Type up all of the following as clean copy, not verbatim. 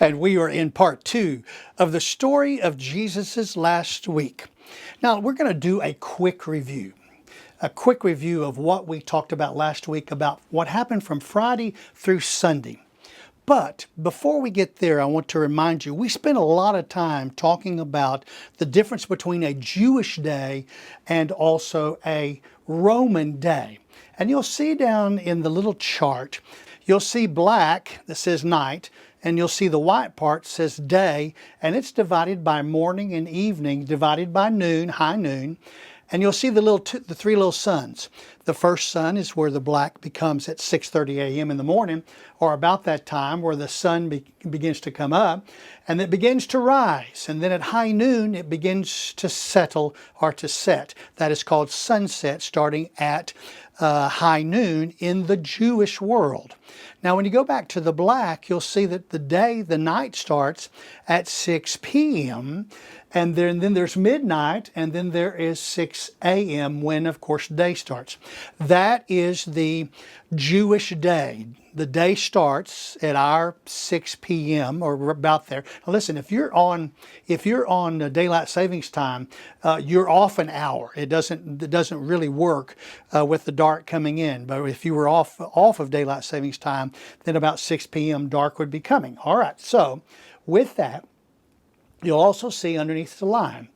And we are in part 2 of the story of Jesus's last week. Now, we're going to do a quick review of what we talked about last week, about what happened from Friday through Sunday. But before we get there, I want to remind you, we spent a lot of time talking about the difference between a Jewish day and also a Roman day. And you'll see down in the little chart, you'll see black that says night, and you'll see the white part says day, and it's divided by morning and evening, divided by noon, high noon. And you'll see the three little suns. The first sun is where the black becomes at 6:30 a.m. in the morning, or about that time where the sun begins to come up, and it begins to rise. And then at high noon, it begins to settle or to set. That is called sunset, starting at high noon in the Jewish world. Now, when you go back to the black, you'll see that the night starts at 6 p.m., and then there's midnight, and then there is 6 a.m. when, of course, day starts. That is the Jewish day. The day starts at our 6 p.m. or about there. Now listen, if you're on daylight savings time, you're off an hour. It doesn't really work with the dark coming in. But if you were off of daylight savings time, then about 6 p.m. dark would be coming. All right. So with that, you'll also see underneath the line.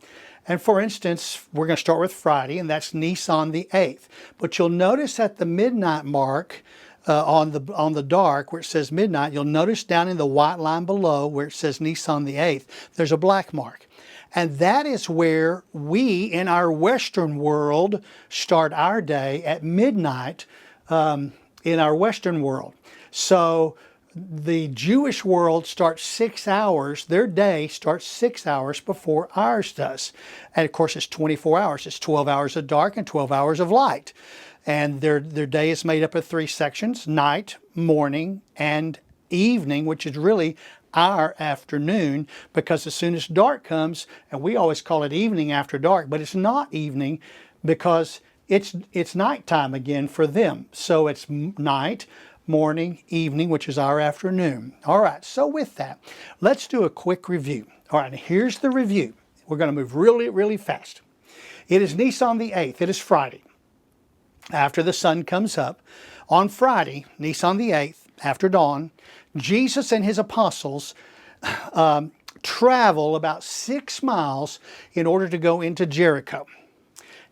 And for instance, we're going to start with Friday, and that's Nisan the 8th. But you'll notice at the midnight mark, on the dark where it says midnight, you'll notice down in the white line below where it says Nisan the 8th, there's a black mark. And that is where we in our Western world start our day at midnight in our Western world. So the Jewish world starts 6 hours, their day starts 6 hours before ours does. And of course it's 24 hours. It's 12 hours of dark and 12 hours of light. And their day is made up of 3 sections: night, morning, and evening, which is really our afternoon, because as soon as dark comes, and we always call it evening after dark, but it's not evening because it's nighttime again for them. So it's night, morning, evening, which is our afternoon. All right, so with that, let's do a quick review. All right, here's the review. We're going to move really, really fast. It is Nisan the 8th. It is Friday. After the sun comes up, on Friday, Nisan the 8th, after dawn, Jesus and his apostles travel about 6 miles in order to go into Jericho.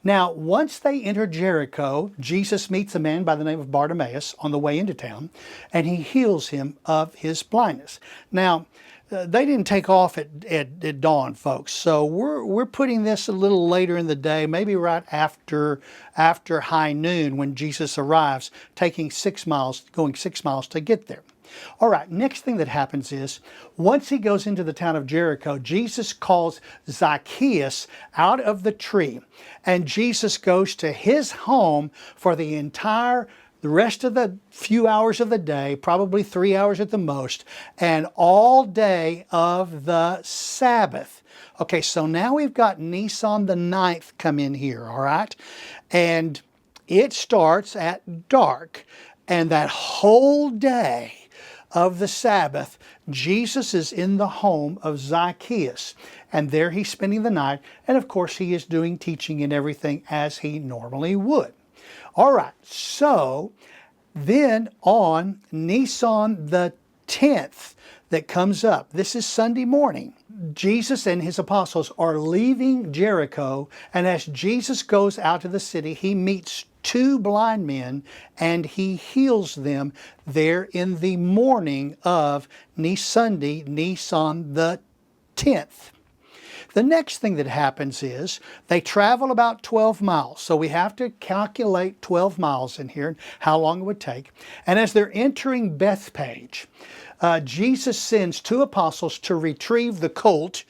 Now, once they enter Jericho, Jesus meets a man by the name of Bartimaeus on the way into town, and he heals him of his blindness. Now, they didn't take off at dawn, folks. So we're putting this a little later in the day, maybe right after high noon when Jesus arrives, going 6 miles to get there. All right, next thing that happens is, once he goes into the town of Jericho, Jesus calls Zacchaeus out of the tree, and Jesus goes to his home for the rest of the few hours of the day, probably 3 hours at the most, and all day of the Sabbath. Okay, so now we've got Nisan the 9th come in here, all right? And it starts at dark, and that whole day of the Sabbath, Jesus is in the home of Zacchaeus, and there he's spending the night, and of course he is doing teaching and everything as he normally would. All right, so then on Nisan the 10th that comes up, this is Sunday morning, Jesus and his apostles are leaving Jericho, and as Jesus goes out of the city, he meets 2 blind men, and he heals them there in the morning of Sunday, Nisan the 10th. The next thing that happens is they travel about 12 miles. So we have to calculate 12 miles in here, how long it would take. And as they're entering Bethpage, Jesus sends 2 apostles to retrieve the colt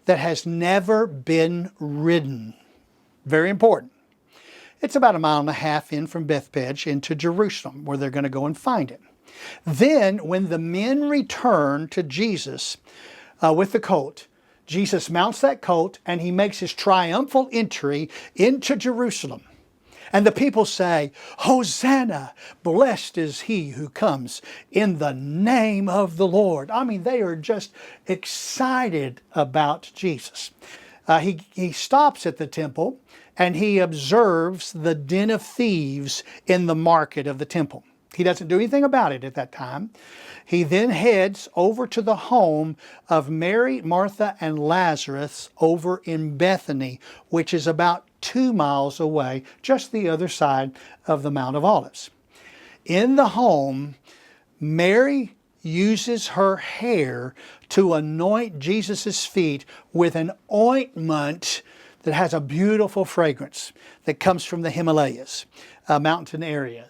that has never been ridden. Very important. It's about 1.5 miles in from Bethpage into Jerusalem, where they're going to go and find it. Then, when the men return to Jesus with the colt, Jesus mounts that colt and he makes his triumphal entry into Jerusalem. And the people say, Hosanna, blessed is he who comes in the name of the Lord. I mean, they are just excited about Jesus. He stops at the temple and he observes the den of thieves in the market of the temple. He doesn't do anything about it at that time. He then heads over to the home of Mary, Martha, and Lazarus over in Bethany, which is about 2 miles away, just the other side of the Mount of Olives. In the home, Mary uses her hair to anoint Jesus' feet with an ointment that has a beautiful fragrance that comes from the Himalayas, a mountain area.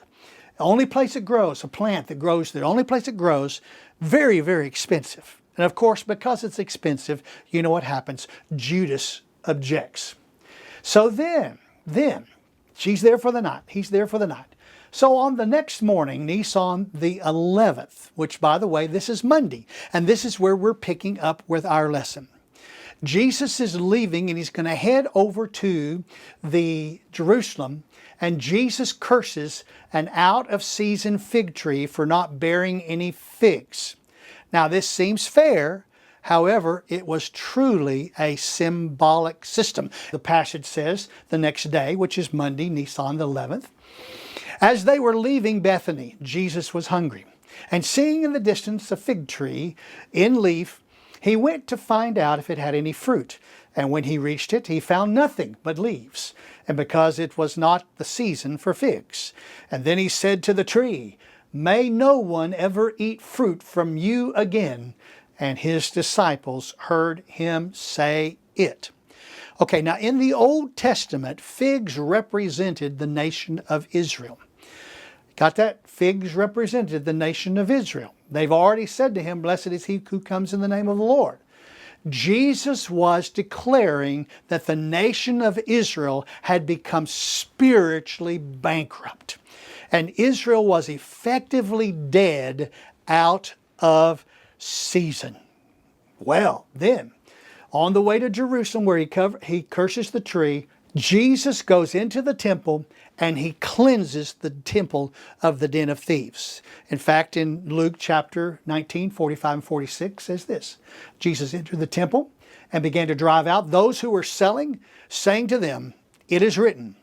The only place it grows, a plant that grows there, the only place it grows, very, very expensive. And of course, because it's expensive, you know what happens? Judas objects. So then, she's there for the night. He's there for the night. So on the next morning, Nisan the 11th, which by the way, this is Monday, and this is where we're picking up with our lesson. Jesus is leaving and he's going to head over to the Jerusalem, and Jesus curses an out-of-season fig tree for not bearing any figs. Now this seems fair. However, it was truly a symbolic system. The passage says the next day, which is Monday, Nisan the 11th, as they were leaving Bethany, Jesus was hungry. And seeing in the distance a fig tree in leaf, he went to find out if it had any fruit. And when he reached it, he found nothing but leaves, and because it was not the season for figs. And then he said to the tree, May no one ever eat fruit from you again. And his disciples heard him say it. Okay, now in the Old Testament, figs represented the nation of Israel. Got that? Figs represented the nation of Israel. They've already said to him, Blessed is he who comes in the name of the Lord. Jesus was declaring that the nation of Israel had become spiritually bankrupt. And Israel was effectively dead out of season. Well, then, on the way to Jerusalem where he curses the tree, Jesus goes into the temple and he cleanses the temple of the den of thieves. In fact, in Luke chapter 19, 45 and 46 says this, Jesus entered the temple and began to drive out those who were selling, saying to them, It is written,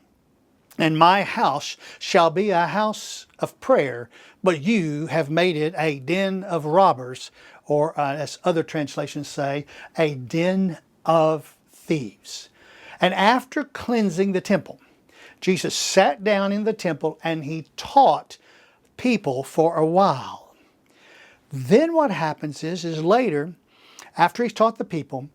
and my house shall be a house of prayer, but you have made it a den of robbers, or as other translations say, a den of thieves. And after cleansing the temple, Jesus sat down in the temple and he taught people for a while. Then what happens is later, after he's taught the people,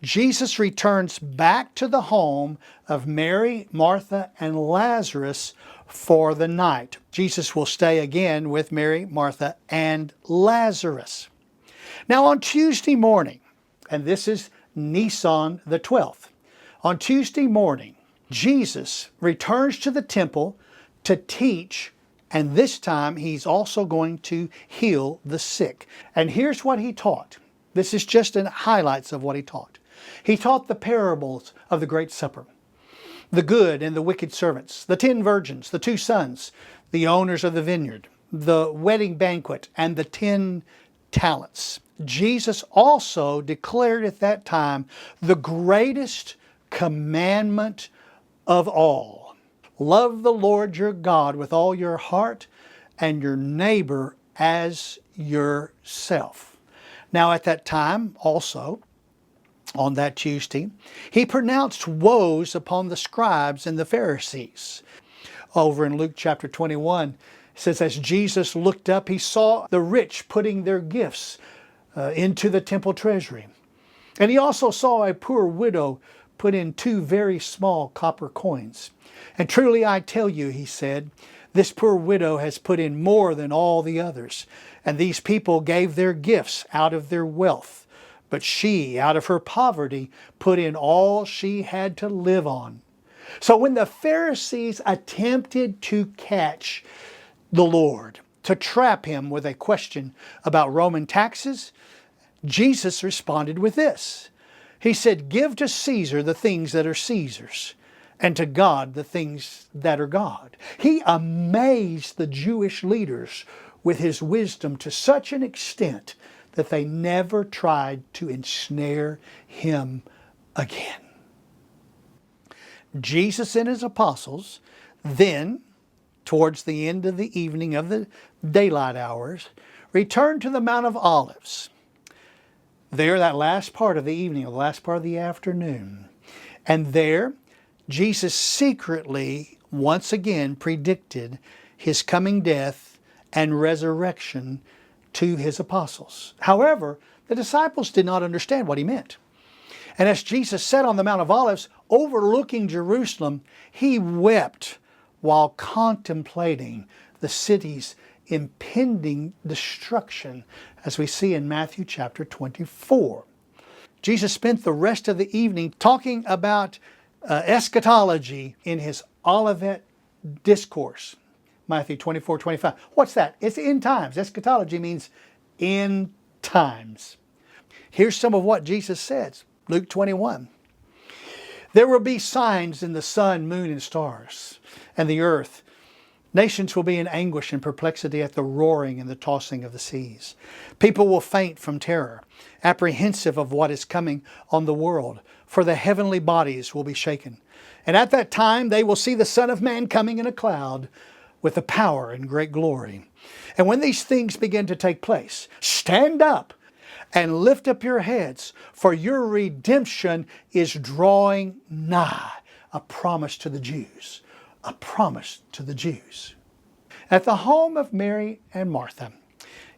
Jesus returns back to the home of Mary, Martha, and Lazarus for the night. Jesus will stay again with Mary, Martha, and Lazarus. Now on Tuesday morning, and this is Nisan the 12th, on Tuesday morning, Jesus returns to the temple to teach, and this time he's also going to heal the sick. And here's what he taught. This is just highlights of what he taught. He taught the parables of the Great Supper, the good and the wicked servants, the 10 virgins, the 2 sons, the owners of the vineyard, the wedding banquet, and the 10 talents. Jesus also declared at that time the greatest commandment of all. Love the Lord your God with all your heart and your neighbor as yourself. Now at that time also, on that Tuesday, he pronounced woes upon the scribes and the Pharisees. Over in Luke chapter 21, it says, as Jesus looked up, he saw the rich putting their gifts into the temple treasury. And he also saw a poor widow put in 2 very small copper coins. And truly I tell you, he said, this poor widow has put in more than all the others. And these people gave their gifts out of their wealth. But she, out of her poverty, put in all she had to live on. So when the Pharisees attempted to catch the Lord, to trap him with a question about Roman taxes, Jesus responded with this. He said, give to Caesar the things that are Caesar's, and to God the things that are God. He amazed the Jewish leaders with his wisdom to such an extent that they never tried to ensnare him again. Jesus and his apostles then, towards the end of the evening of the daylight hours, returned to the Mount of Olives. There, that last part of the evening, or the last part of the afternoon. And there, Jesus secretly, once again, predicted his coming death and resurrection to his apostles. However, the disciples did not understand what he meant. And as Jesus sat on the Mount of Olives, overlooking Jerusalem, he wept while contemplating the city's impending destruction, as we see in Matthew chapter 24. Jesus spent the rest of the evening talking about eschatology in his Olivet discourse, Matthew 24:25. What's that? It's end times. Eschatology means end times. Here's some of what Jesus says. Luke 21. There will be signs in the sun, moon, and stars, and the earth. Nations will be in anguish and perplexity at the roaring and the tossing of the seas. People will faint from terror, apprehensive of what is coming on the world, for the heavenly bodies will be shaken. And at that time they will see the Son of Man coming in a cloud with the power and great glory. And when these things begin to take place, stand up and lift up your heads, for your redemption is drawing nigh. A promise to the Jews. A promise to the Jews. At the home of Mary and Martha,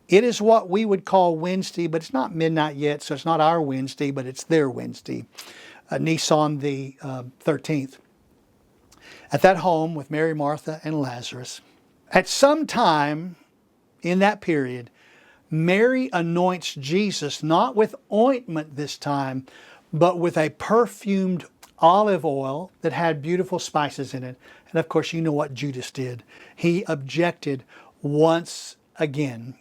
it is what we would call Wednesday, but it's not midnight yet, so it's not our Wednesday, but it's their Wednesday, Nisan the 13th. At that home with Mary, Martha, and Lazarus, at some time in that period, Mary anoints Jesus not with ointment this time, but with a perfumed olive oil that had beautiful spices in it. And of course, you know what Judas did. He objected once again.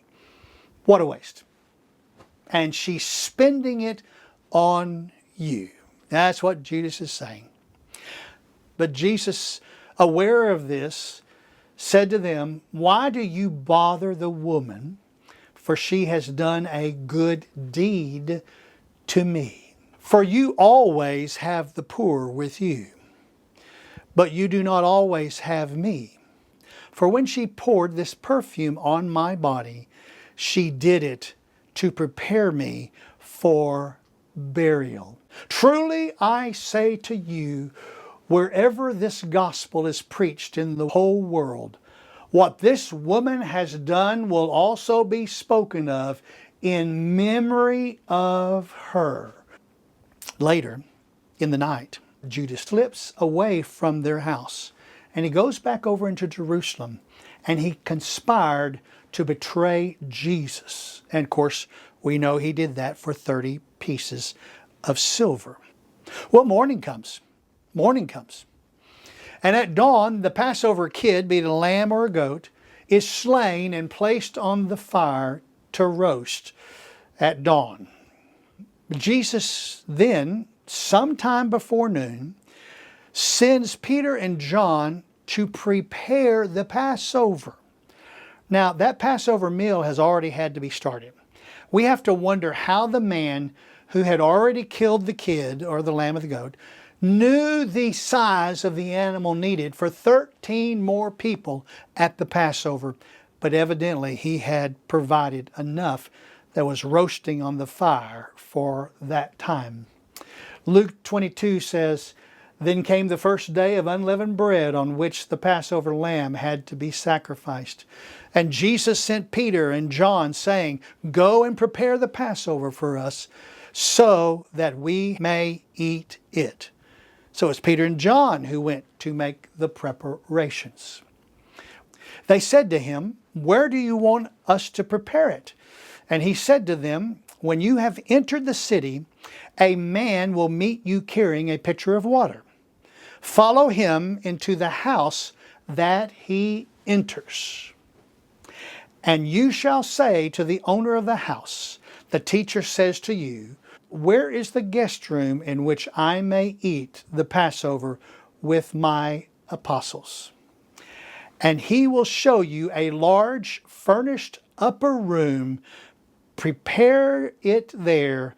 What a waste. And she's spending it on you. That's what Judas is saying. But Jesus, aware of this, said to them, "Why do you bother the woman? For she has done a good deed to me. For you always have the poor with you, but you do not always have me. For when she poured this perfume on my body, she did it to prepare me for burial. Truly I say to you, wherever this gospel is preached in the whole world, what this woman has done will also be spoken of in memory of her." Later in the night, Judas slips away from their house and he goes back over into Jerusalem and he conspired to betray Jesus. And of course, we know he did that for 30 pieces of silver. Well, morning comes. Morning comes. And at dawn, the Passover kid, be it a lamb or a goat, is slain and placed on the fire to roast at dawn. Jesus then, sometime before noon, sends Peter and John to prepare the Passover. Now, that Passover meal has already had to be started. We have to wonder how the man who had already killed the kid, or the lamb or the goat, knew the size of the animal needed for 13 more people at the Passover, but evidently he had provided enough that was roasting on the fire for that time. Luke 22 says, "Then came the first day of unleavened bread on which the Passover lamb had to be sacrificed. And Jesus sent Peter and John, saying, 'Go and prepare the Passover for us, so that we may eat it.'" So it's Peter and John who went to make the preparations. They said to him, "Where do you want us to prepare it?" And he said to them, "When you have entered the city, a man will meet you carrying a pitcher of water. Follow him into the house that he enters. And you shall say to the owner of the house, 'The teacher says to you, where is the guest room in which I may eat the Passover with my apostles. And he will show you a large furnished upper room. Prepare it there.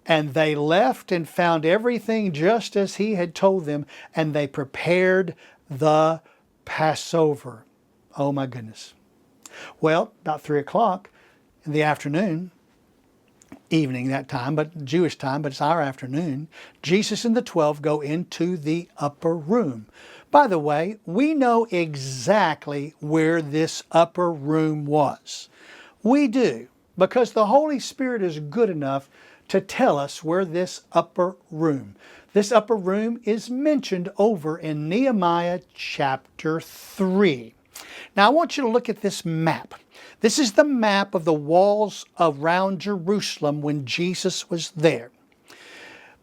And they left and found everything just as he had told them, and they prepared the Passover. Oh my goodness. Well, about 3 o'clock in the afternoon, evening that time, but Jewish time, but it's our afternoon, Jesus and the 12 go into the upper room. By the way, we know exactly where this upper room was. We do, because the Holy Spirit is good enough to tell us where this upper room. This upper room is mentioned over in Nehemiah chapter 3. Now I want you to look at this map. This is the map of the walls around Jerusalem when Jesus was there.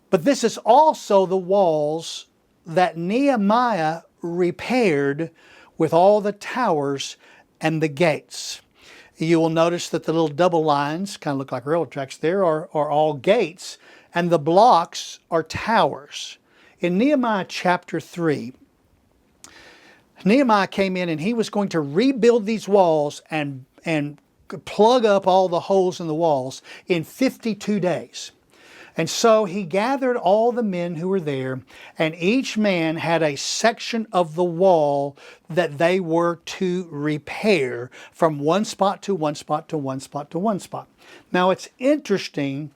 But this is also the walls that Nehemiah repaired with all the towers and the gates. You will notice that the little double lines, kind of look like railroad tracks there, are all gates, and the blocks are towers. In Nehemiah chapter 3, Nehemiah came in and he was going to rebuild these walls and plug up all the holes in the walls in 52 days. And so he gathered all the men who were there, and each man had a section of the wall that they were to repair from one spot to one spot to one spot to one spot. Now it's interesting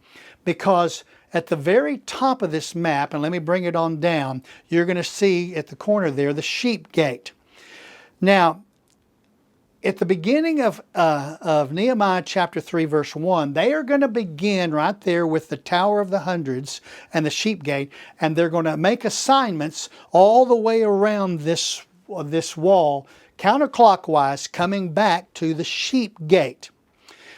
because at the very top of this map, and let me bring it on down, you're going to see at the corner there the sheep gate. Now, at the beginning of Nehemiah chapter 3 verse 1, they are going to begin right there with the Tower of the Hundreds and the sheep gate, and they're going to make assignments all the way around this wall, counterclockwise, coming back to the sheep gate.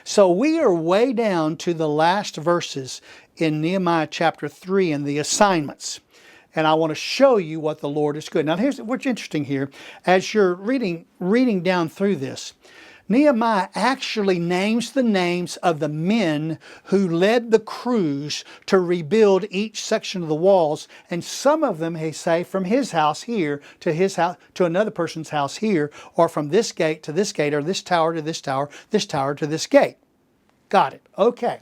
So we are way down to the last verses in Nehemiah chapter 3 and the assignments. And I want to show you what the Lord is good. Now here's what's interesting here. As you're reading down through this, Nehemiah actually names the names of the men who led the crews to rebuild each section of the walls. And some of them, he say, from his house here to his house to another person's house here, or from this gate to this gate, or this tower to this tower to this gate. Got it. Okay.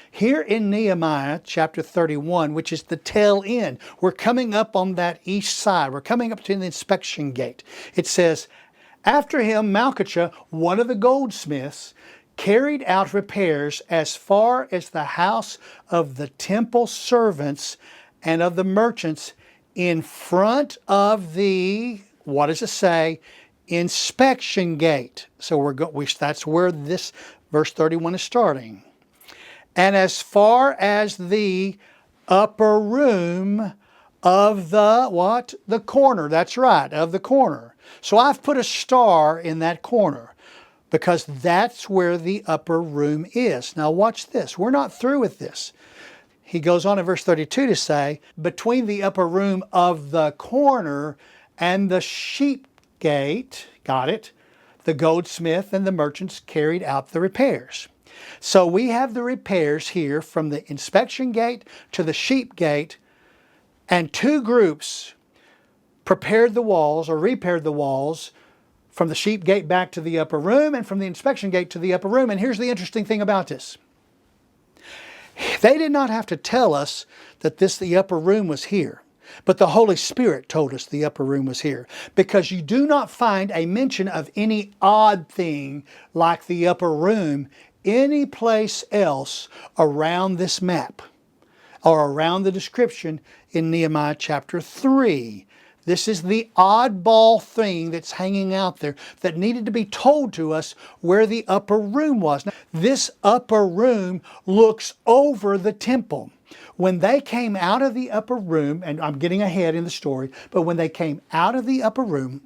Here in Nehemiah chapter 31, which is the tail end, we're coming up on that east side. We're coming up to the inspection gate. It says, after him, Malchijah, one of the goldsmiths, carried out repairs as far as the house of the temple servants and of the merchants in front of the, what does it say? Inspection gate. So that's where this verse 31 is starting. And as far as the upper room of the, what? The corner. That's right, of the corner. So I've put a star in that corner because that's where the upper room is. Now watch this. We're not through with this. He goes on in verse 32 to say, between the upper room of the corner and the sheep gate, got it, the goldsmith and the merchants carried out the repairs. So we have the repairs here from the inspection gate to the sheep gate, and two groups prepared the walls or repaired the walls from the sheep gate back to the upper room and from the inspection gate to the upper room. And here's the interesting thing about this. They did not have to tell us that the upper room was here. But the Holy Spirit told us the upper room was here, because you do not find a mention of any odd thing like the upper room any place else around this map or around the description in Nehemiah chapter 3. This is the oddball thing that's hanging out there that needed to be told to us where the upper room was. Now, this upper room looks over the temple. When they came out of the upper room, and I'm getting ahead in the story, but when they came out of the upper room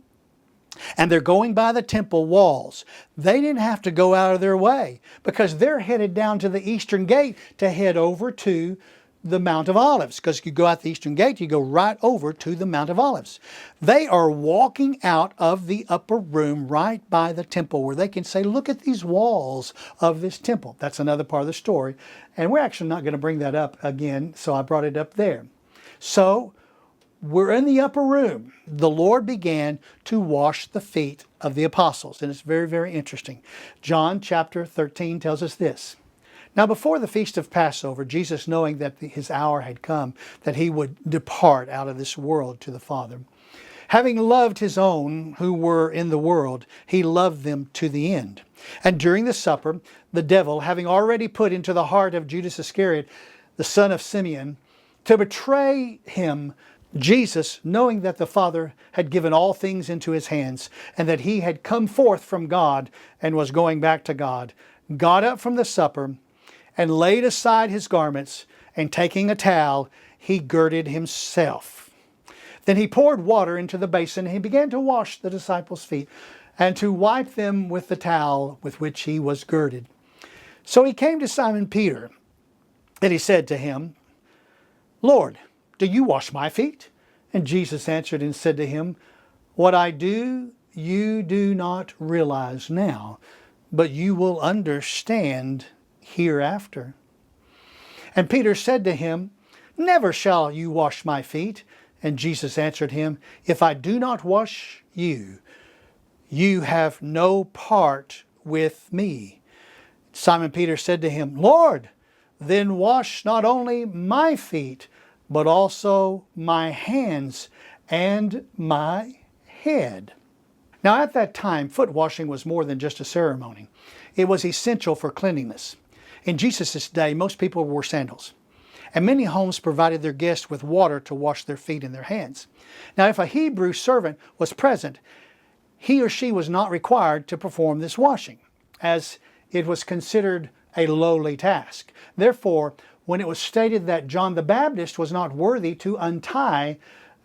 and they're going by the temple walls, they didn't have to go out of their way because they're headed down to the eastern gate to head over to the Mount of Olives, because you go out the eastern gate, you go right over to the Mount of Olives. They are walking out of the upper room right by the temple where they can say, look at these walls of this temple. That's another part of the story. And we're actually not going to bring that up again, so I brought it up there. So we're in the upper room. The Lord began to wash the feet of the apostles. And it's very, very interesting. John chapter 13 tells us this. Now before the feast of Passover, Jesus, knowing that his hour had come, that he would depart out of this world to the Father, having loved his own who were in the world, he loved them to the end. And during the supper, the devil, having already put into the heart of Judas Iscariot, the son of Simeon, to betray him, Jesus, knowing that the Father had given all things into his hands, and that he had come forth from God and was going back to God, got up from the supper and laid aside his garments, and taking a towel, he girded himself. Then he poured water into the basin, and he began to wash the disciples' feet, and to wipe them with the towel with which he was girded. So he came to Simon Peter, and he said to him, Lord, do you wash my feet? And Jesus answered and said to him, What I do, you do not realize now, but you will understand hereafter. And Peter said to him, Never shall you wash my feet. And Jesus answered him, If I do not wash you, you have no part with me. Simon Peter said to him, Lord, then wash not only my feet, but also my hands and my head. Now at that time, foot washing was more than just a ceremony. It was essential for cleanliness. In Jesus' day, most people wore sandals, and many homes provided their guests with water to wash their feet and their hands. Now if a Hebrew servant was present, he or she was not required to perform this washing, as it was considered a lowly task. Therefore, when it was stated that John the Baptist was not worthy to untie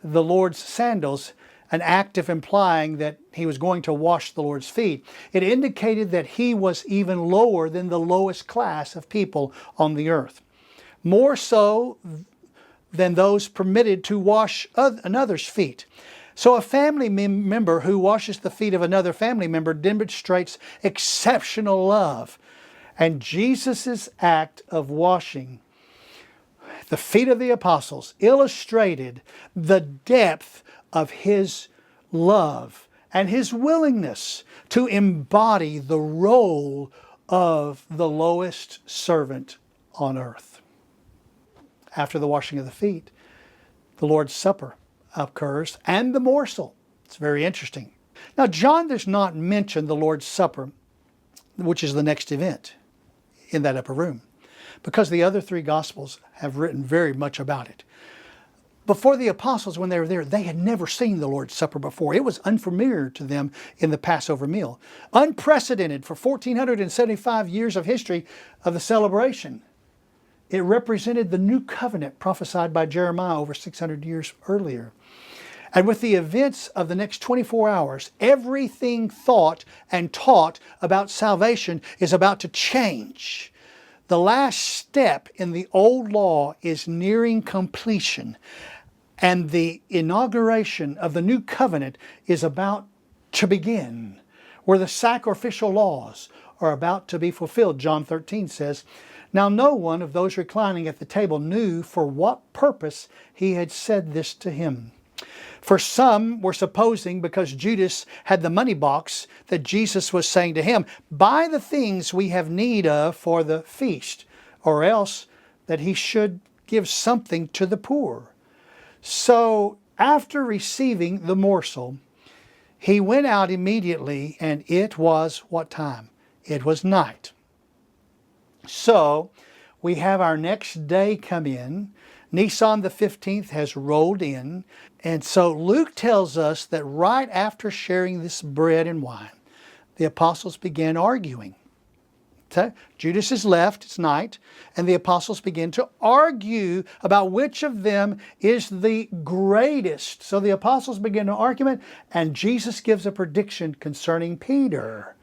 the Lord's sandals, an act of implying that he was going to wash the Lord's feet, it indicated that he was even lower than the lowest class of people on the earth, more so than those permitted to wash another's feet. So a family member who washes the feet of another family member demonstrates exceptional love. And Jesus' act of washing the feet of the apostles illustrated the depth of his love and his willingness to embody the role of the lowest servant on earth. After the washing of the feet, the Lord's Supper occurs and the morsel. It's very interesting. Now, John does not mention the Lord's Supper, which is the next event in that upper room, because the other three Gospels have written very much about it. Before the apostles, when they were there, they had never seen the Lord's Supper before. It was unfamiliar to them in the Passover meal. Unprecedented for 1,475 years of history of the celebration. It represented the new covenant prophesied by Jeremiah over 600 years earlier. And with the events of the next 24 hours, everything thought and taught about salvation is about to change. The last step in the old law is nearing completion, and the inauguration of the new covenant is about to begin, where the sacrificial laws are about to be fulfilled. John 13 says, Now no one of those reclining at the table knew for what purpose he had said this to him. For some were supposing, because Judas had the money box, that Jesus was saying to him, Buy the things we have need of for the feast, or else that he should give something to the poor. So after receiving the morsel, he went out immediately, and it was what time? It was night. So we have our next day come in. Nisan the 15th has rolled in. And so Luke tells us that right after sharing this bread and wine, the apostles began arguing. Okay? Judas is left, it's night, and the apostles begin to argue about which of them is the greatest. So the apostles begin an argument, and Jesus gives a prediction concerning Peter.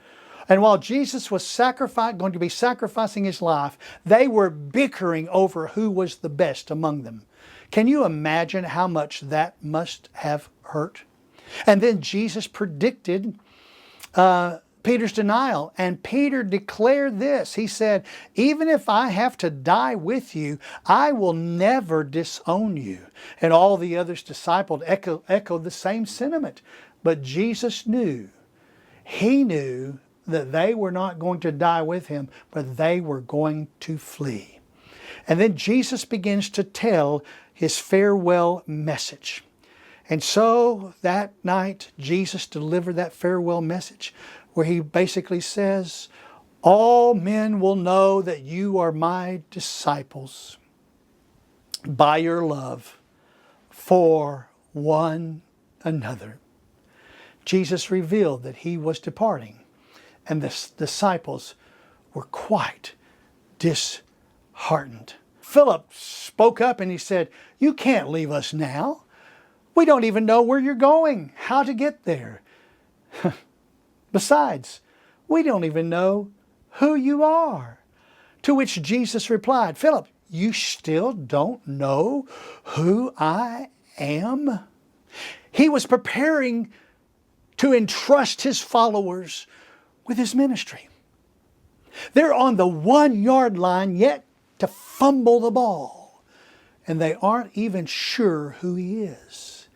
And while Jesus was going to be sacrificing his life, they were bickering over who was the best among them. Can you imagine how much that must have hurt? And then Jesus predicted Peter's denial. And Peter declared this. He said, even if I have to die with you, I will never disown you. And all the others disciples echoed the same sentiment. But Jesus knew, he knew that they were not going to die with him, but they were going to flee. And then Jesus begins to tell his farewell message. And so that night, Jesus delivered that farewell message where he basically says, all men will know that you are my disciples by your love for one another. Jesus revealed that he was departing, and the disciples were quite disheartened. Philip spoke up and he said, you can't leave us now. We don't even know where you're going, how to get there. Besides, we don't even know who you are. To which Jesus replied, Philip, you still don't know who I am? He was preparing to entrust his followers with his ministry. They're on the 1-yard line yet to fumble the ball, and they aren't even sure who he is.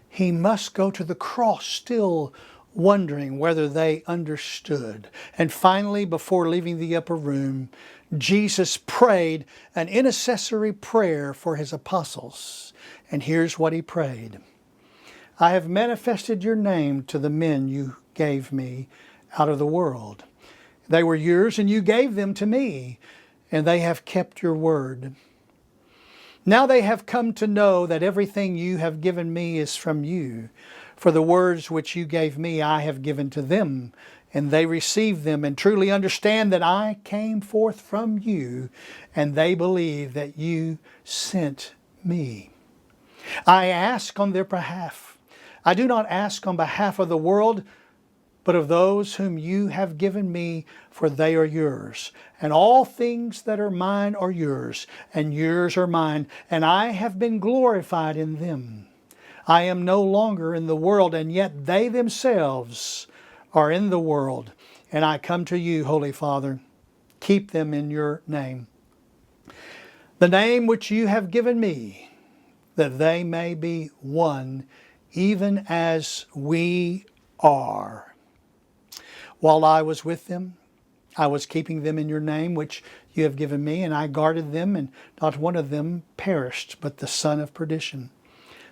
He must go to the cross still wondering whether they understood. And finally, before leaving the upper room, Jesus prayed an intercessory prayer for his apostles. And here's what he prayed. I have manifested your name to the men you gave me out of the world. They were yours and you gave them to me, and they have kept your word. Now they have come to know that everything you have given me is from you. For the words which you gave me I have given to them, and they receive them and truly understand that I came forth from you, and they believe that you sent me. I ask on their behalf. I do not ask on behalf of the world, but of those whom you have given me, for they are yours. And all things that are mine are yours, and yours are mine, and I have been glorified in them. I am no longer in the world, and yet they themselves are in the world. And I come to you, Holy Father, keep them in your name. The name which you have given me, that they may be one, even as we are. While I was with them, I was keeping them in your name, which you have given me, and I guarded them, and not one of them perished, but the son of perdition,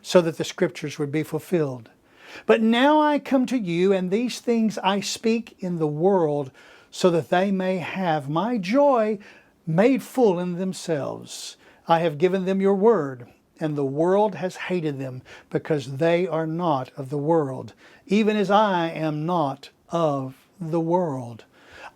so that the scriptures would be fulfilled. But now I come to you, and these things I speak in the world, so that they may have my joy made full in themselves. I have given them your word, and the world has hated them, because they are not of the world, even as I am not of the world.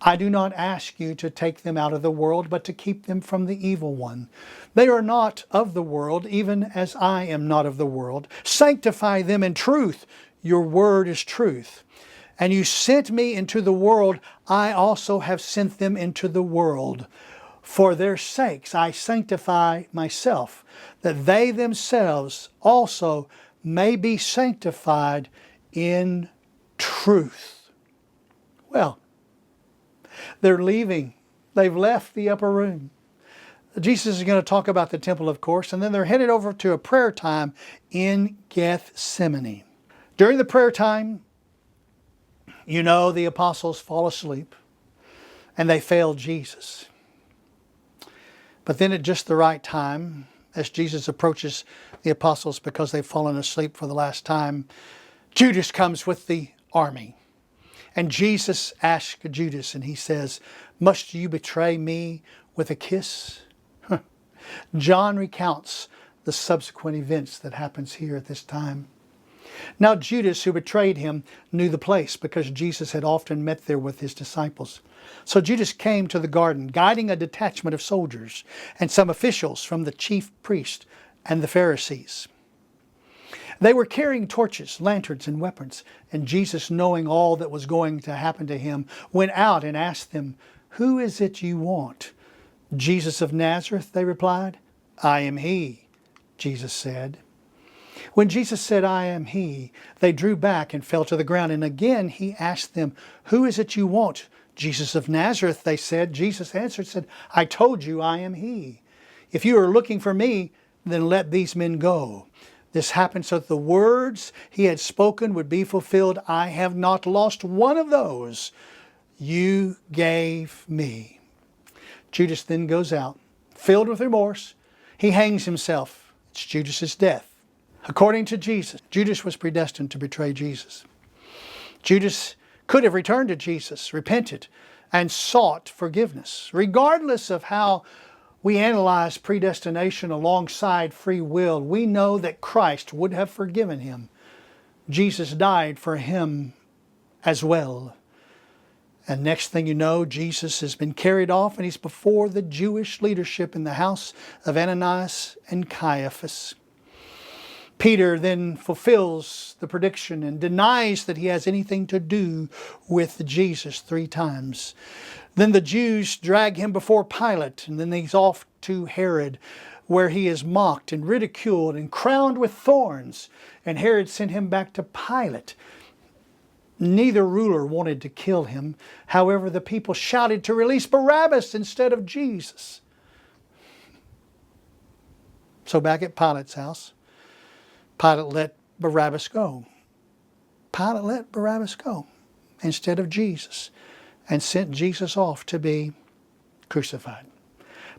I do not ask you to take them out of the world, but to keep them from the evil one. They are not of the world, even as I am not of the world. Sanctify them in truth. Your word is truth. And you sent me into the world. I also have sent them into the world. For their sakes I sanctify myself, that they themselves also may be sanctified in truth. Well, they're leaving. They've left the upper room. Jesus is going to talk about the temple, of course, and then they're headed over to a prayer time in Gethsemane. During the prayer time, you know, the apostles fall asleep and they fail Jesus. But then at just the right time, as Jesus approaches the apostles because they've fallen asleep for the last time, Judas comes with the army. And Jesus asks Judas, and he says, must you betray me with a kiss? John recounts the subsequent events that happens here at this time. Now Judas, who betrayed him, knew the place because Jesus had often met there with his disciples. So Judas came to the garden, guiding a detachment of soldiers and some officials from the chief priest and the Pharisees. They were carrying torches, lanterns, and weapons, and Jesus, knowing all that was going to happen to him, went out and asked them, who is it you want? Jesus of Nazareth, they replied. I am he, Jesus said. When Jesus said, I am he, they drew back and fell to the ground. And again he asked them, who is it you want? Jesus of Nazareth, they said. Jesus answered, said, I told you I am he. If you are looking for me, then let these men go. This happened so that the words he had spoken would be fulfilled. I have not lost one of those you gave me. Judas then goes out, filled with remorse. He hangs himself. It's Judas's death. According to Jesus, Judas was predestined to betray Jesus. Judas could have returned to Jesus, repented, and sought forgiveness. Regardless of how we analyze predestination alongside free will, we know that Christ would have forgiven him. Jesus died for him as well. And next thing you know, Jesus has been carried off and he's before the Jewish leadership in the house of Ananias and Caiaphas. Peter then fulfills the prediction and denies that he has anything to do with Jesus 3 times. Then the Jews drag him before Pilate, and then he's off to Herod, where he is mocked and ridiculed and crowned with thorns. And Herod sent him back to Pilate. Neither ruler wanted to kill him. However, the people shouted to release Barabbas instead of Jesus. So back at Pilate's house, Pilate let Barabbas go. Pilate let Barabbas go instead of Jesus and sent Jesus off to be crucified.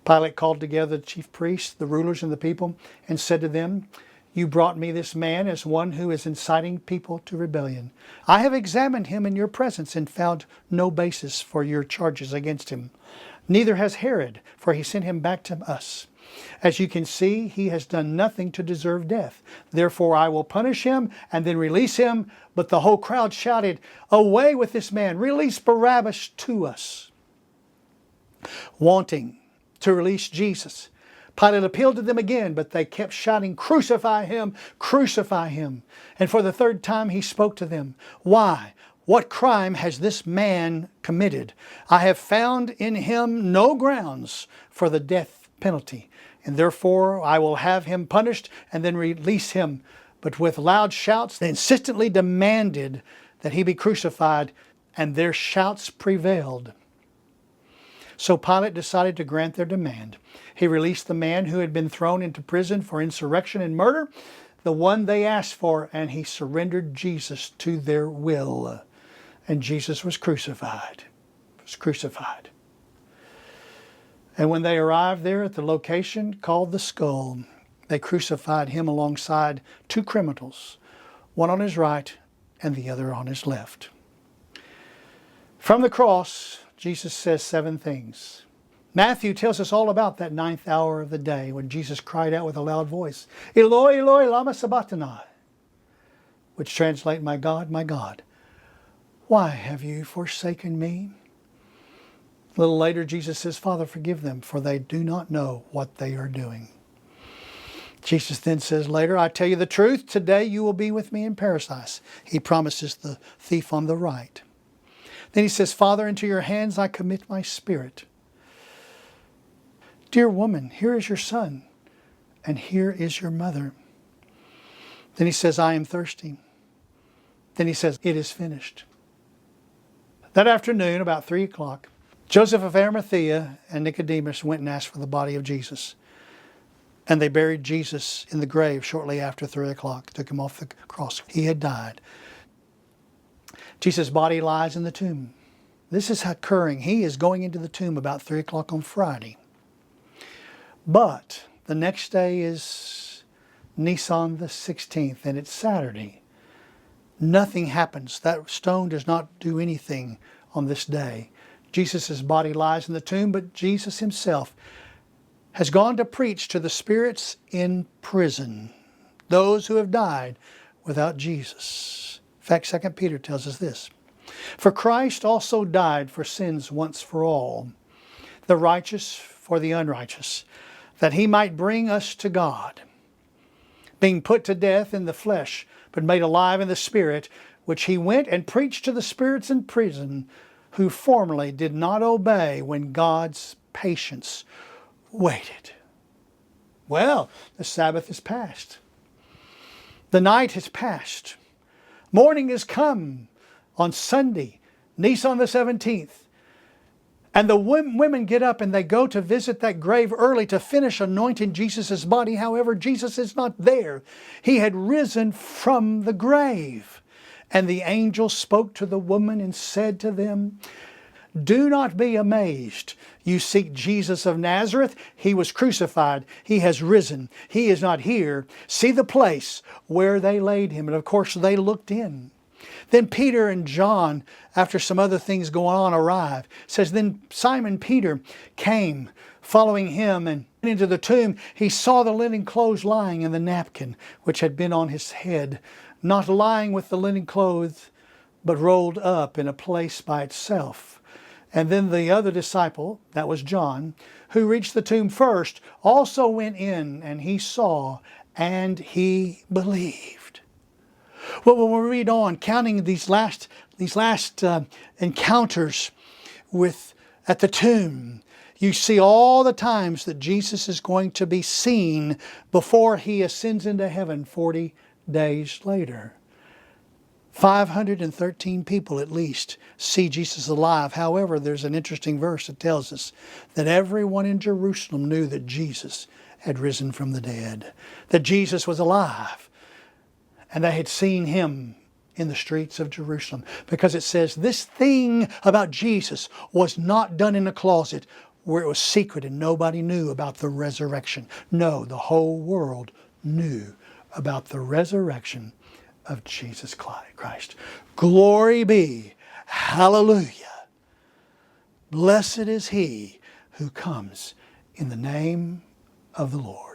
Pilate called together the chief priests, the rulers, and the people and said to them, you brought me this man as one who is inciting people to rebellion. I have examined him in your presence and found no basis for your charges against him. Neither has Herod, for he sent him back to us. As you can see, he has done nothing to deserve death. Therefore I will punish him and then release him. But the whole crowd shouted, away with this man, release Barabbas to us. Wanting to release Jesus, Pilate appealed to them again, but they kept shouting, crucify him, crucify him. And for the 3rd time he spoke to them. Why? What crime has this man committed? I have found in him no grounds for the death penalty, and therefore I will have him punished and then release him. But with loud shouts, they insistently demanded that he be crucified, and their shouts prevailed. So Pilate decided to grant their demand. He released the man who had been thrown into prison for insurrection and murder, the one they asked for, and he surrendered Jesus to their will. And Jesus was crucified. And when they arrived there at the location called the Skull, they crucified him alongside 2 criminals, one on his right and the other on his left. From the cross, Jesus says 7 things. Matthew tells us all about that 9th hour of the day when Jesus cried out with a loud voice, Eloi, Eloi, lama sabachthani, which translate, my God, why have you forsaken me? A little later, Jesus says, Father, forgive them, for they do not know what they are doing. Jesus then says later, I tell you the truth, today you will be with me in paradise. He promises the thief on the right. Then he says, Father, into your hands I commit my spirit. Dear woman, here is your son, and here is your mother. Then he says, I am thirsty. Then he says, it is finished. That afternoon, about 3 o'clock, Joseph of Arimathea and Nicodemus went and asked for the body of Jesus. And they buried Jesus in the grave shortly after 3 o'clock, took him off the cross. He had died. Jesus' body lies in the tomb. This is occurring. He is going into the tomb about 3 o'clock on Friday. But the next day is Nisan the 16th, and it's Saturday. Nothing happens. That stone does not do anything on this day. Jesus' body lies in the tomb, but Jesus himself has gone to preach to the spirits in prison, those who have died without Jesus. In fact, 2 Peter tells us this. For Christ also died for sins once for all, the righteous for the unrighteous, that he might bring us to God, being put to death in the flesh, but made alive in the Spirit, which he went and preached to the spirits in prison, who formerly did not obey when God's patience waited. Well, the Sabbath is past. The night has passed. Morning has come on Sunday, Nisan the 17th. And the women get up and they go to visit that grave early to finish anointing Jesus' body. However, Jesus is not there. He had risen from the grave. And the angel spoke to the woman and said to them, "Do not be amazed. You seek Jesus of Nazareth. He was crucified. He has risen. He is not here. See the place where they laid him." And of course, they looked in. Then Peter and John, after some other things going on, arrive. It says, then Simon Peter came following him, and into the tomb. He saw the linen clothes lying and the napkin which had been on his head, not lying with the linen clothes, but rolled up in a place by itself. And then the other disciple, that was John, who reached the tomb first, also went in, and he saw and he believed. Well, when we read on, counting these last encounters at the tomb, you see all the times that Jesus is going to be seen before he ascends into heaven 40 days later. 513 people at least see Jesus alive. However, there's an interesting verse that tells us that everyone in Jerusalem knew that Jesus had risen from the dead, that Jesus was alive, and they had seen him in the streets of Jerusalem. Because it says this thing about Jesus was not done in a closet where it was secret and nobody knew about the resurrection. No, the whole world knew about the resurrection of Jesus Christ. Glory be. Hallelujah. Blessed is he who comes in the name of the Lord.